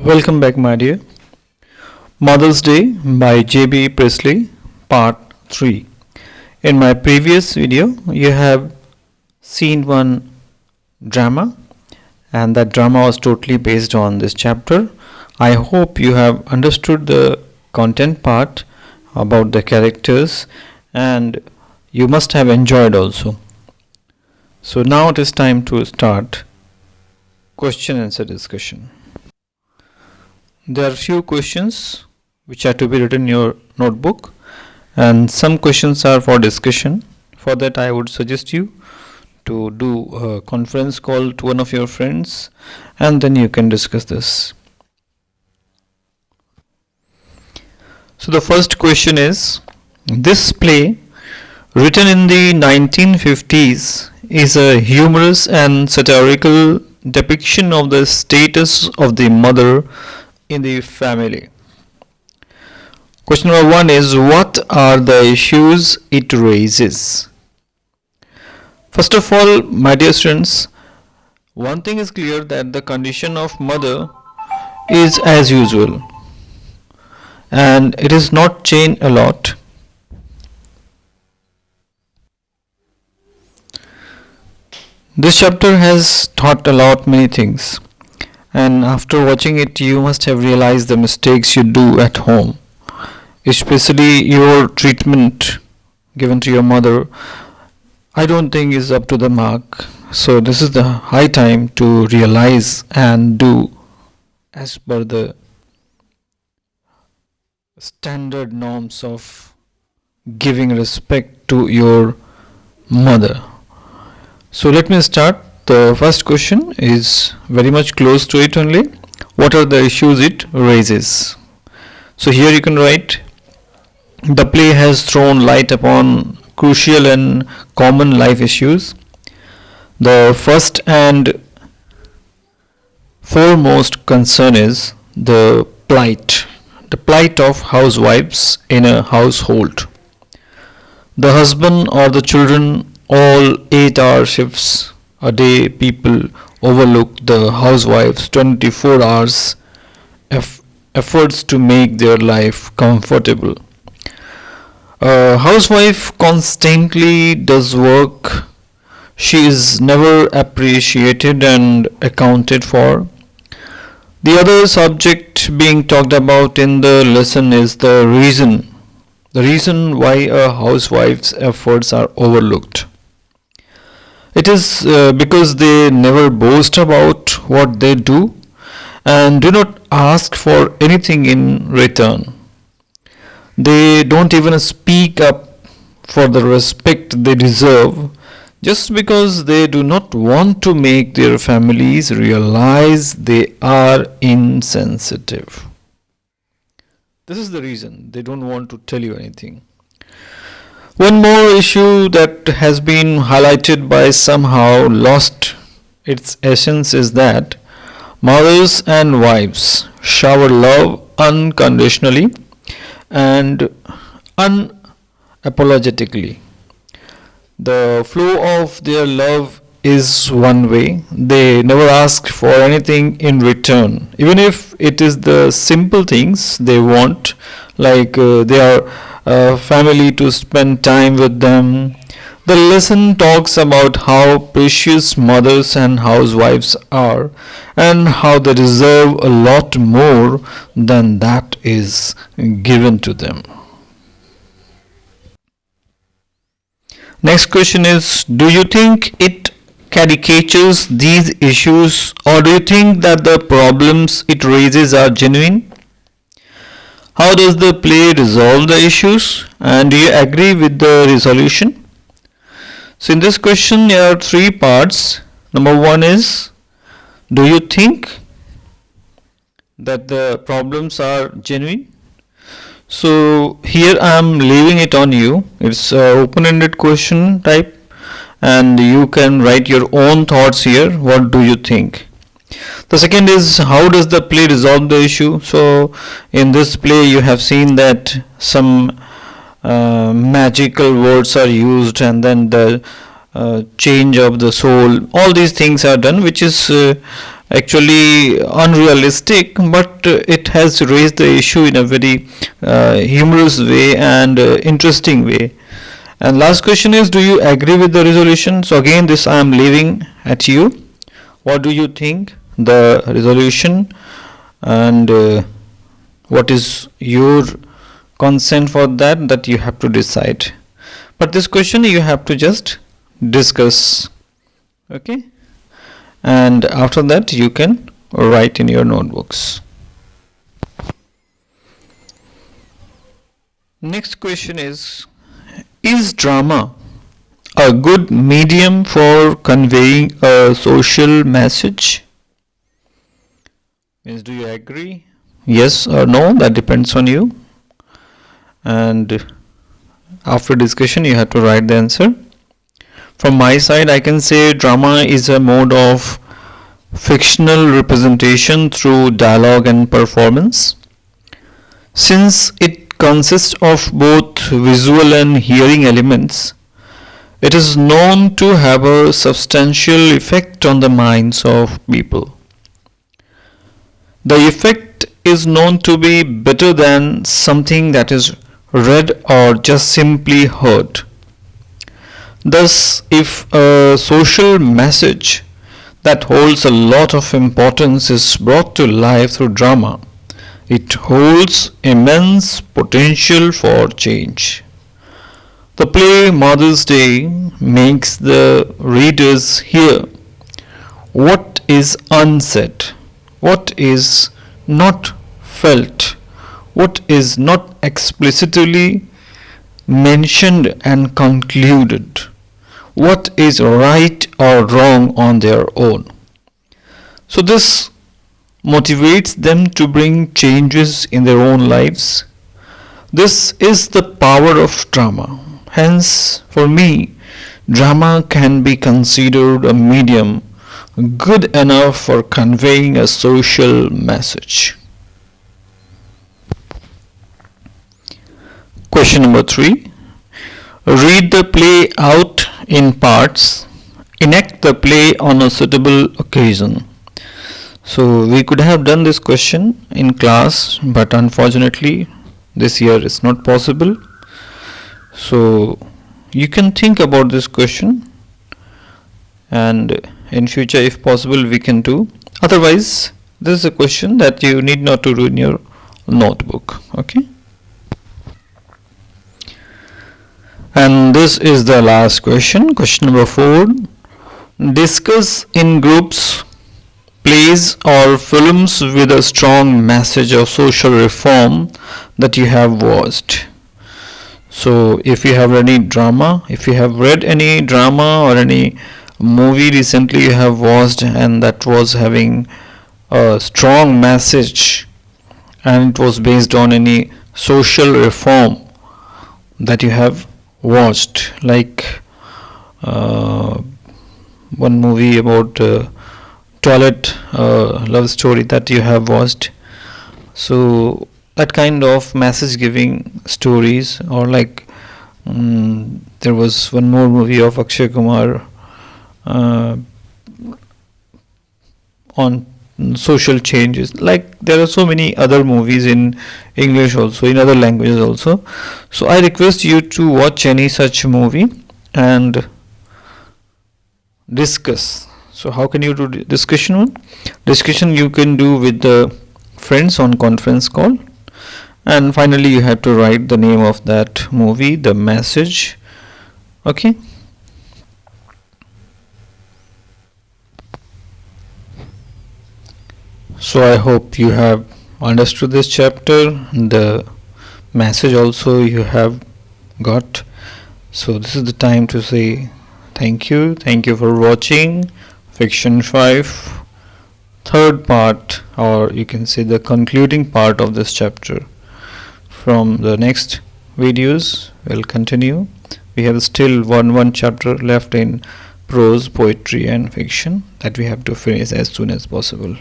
Welcome back, my dear. Mother's Day by J.B. Priestley, Part 3. In my previous video, you have seen one drama, and that drama was totally based on this chapter. I hope you have understood the content part about the characters, and you must have enjoyed also. So now it is time to start question answer discussion. There are few questions which are to be written in your notebook, and some questions are for discussion. For that, I would suggest you to do a conference call to one of your friends, and then you can discuss this. So the first question is, this play, written in the 1950s, is a humorous and satirical depiction of the status of the mother in the family. Question number 1 is, what are the issues it raises? First of all, my dear students, one thing is clear, that the condition of mother is as usual, and it is not changed a lot. This chapter has taught a lot many things, and after watching it you must have realized the mistakes you do at home, especially your treatment given to your mother. I don't think is up to the mark. So this is the high time to realize and do as per the standard norms of giving respect to your mother. So let me start. The first question is very much close to it only. What are the issues it raises? So here you can write, the play has thrown light upon crucial and common life issues. The first and foremost concern is the plight of housewives in a household. The husband or the children all 8-hour shifts a day, people overlook the housewives' 24 hours efforts to make their life comfortable. A housewife constantly does work. She is never appreciated and accounted for. The other subject being talked about in the lesson is the reason why a housewife's efforts are overlooked. It is because they never boast about what they do and do not ask for anything in return. They don't even speak up for the respect they deserve, just because they do not want to make their families realize they are insensitive. This is the reason they don't want to tell you anything. One more issue that has been highlighted but somehow lost its essence is that mothers and wives shower love unconditionally and unapologetically. The flow of their love is one way. They never ask for anything in return, even if it is the simple things they want, like they are family to spend time with them. The lesson talks about how precious mothers and housewives are and how they deserve a lot more than that is given to them. Next question is, do you think it caricatures these issues, or do you think that the problems it raises are genuine? How does the play resolve the issues, and do you agree with the resolution? So in this question there are 3 parts. Number 1 is, do you think that the problems are genuine? So here I am leaving it on you. It's an open-ended question type, and you can write your own thoughts here. What do you think? The second is, how does the play resolve the issue? So in this play you have seen that some magical words are used, and then the change of the soul, all these things are done, which is actually unrealistic, but it has raised the issue in a very humorous way and interesting way. And last question is, do you agree with the resolution? So again, this I am leaving at you. What do you think the resolution, and what is your consent for that you have to decide. But this question you have to just discuss. Okay, and after that you can write in your notebooks. Next question is drama a good medium for conveying a social message? Means, do you agree? Yes or no? That depends on you. And after discussion, you have to write the answer. From my side, I can say drama is a mode of fictional representation through dialogue and performance. Since it consists of both visual and hearing elements, it is known to have a substantial effect on the minds of people. The effect is known to be better than something that is read or just simply heard. Thus, if a social message that holds a lot of importance is brought to life through drama, it holds immense potential for change. The play Mother's Day makes the readers hear what is unsaid, what is not felt, what is not explicitly mentioned and concluded, what is right or wrong on their own. So this motivates them to bring changes in their own lives. This is the power of drama. Hence, for me, drama can be considered a medium good enough for conveying a social message. Question number 3. Read the play out in parts. Enact the play on a suitable occasion. So we could have done this question in class, but unfortunately this year it's not possible. So you can think about this question, and in future if possible we can do. Otherwise, this is a question that you need not to do in your notebook. Okay. And this is the last question. Question number 4. Discuss in groups plays or films with a strong message of social reform that you have watched. So if you have any drama, if you have read any drama or any movie recently you have watched and that was having a strong message and it was based on any social reform that you have watched, like one movie about toilet love story that you have watched. So that kind of message giving stories, or like there was one more movie of Akshay Kumar on social changes. Like there are so many other movies in English also, in other languages also. So I request you to watch any such movie and discuss. So how can you do discussion one? Discussion you can do with the friends on conference call. And finally you have to write the name of that movie, the message. Okay. So I hope you have understood this chapter. The message also you have got. So this is the time to say thank you. Thank you for watching Fiction 5, third part, or you can say the concluding part of this chapter. From the next videos we'll continue. We have still one chapter left in prose, poetry and fiction that we have to finish as soon as possible.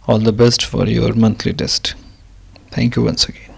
All the best for your monthly test. Thank you once again.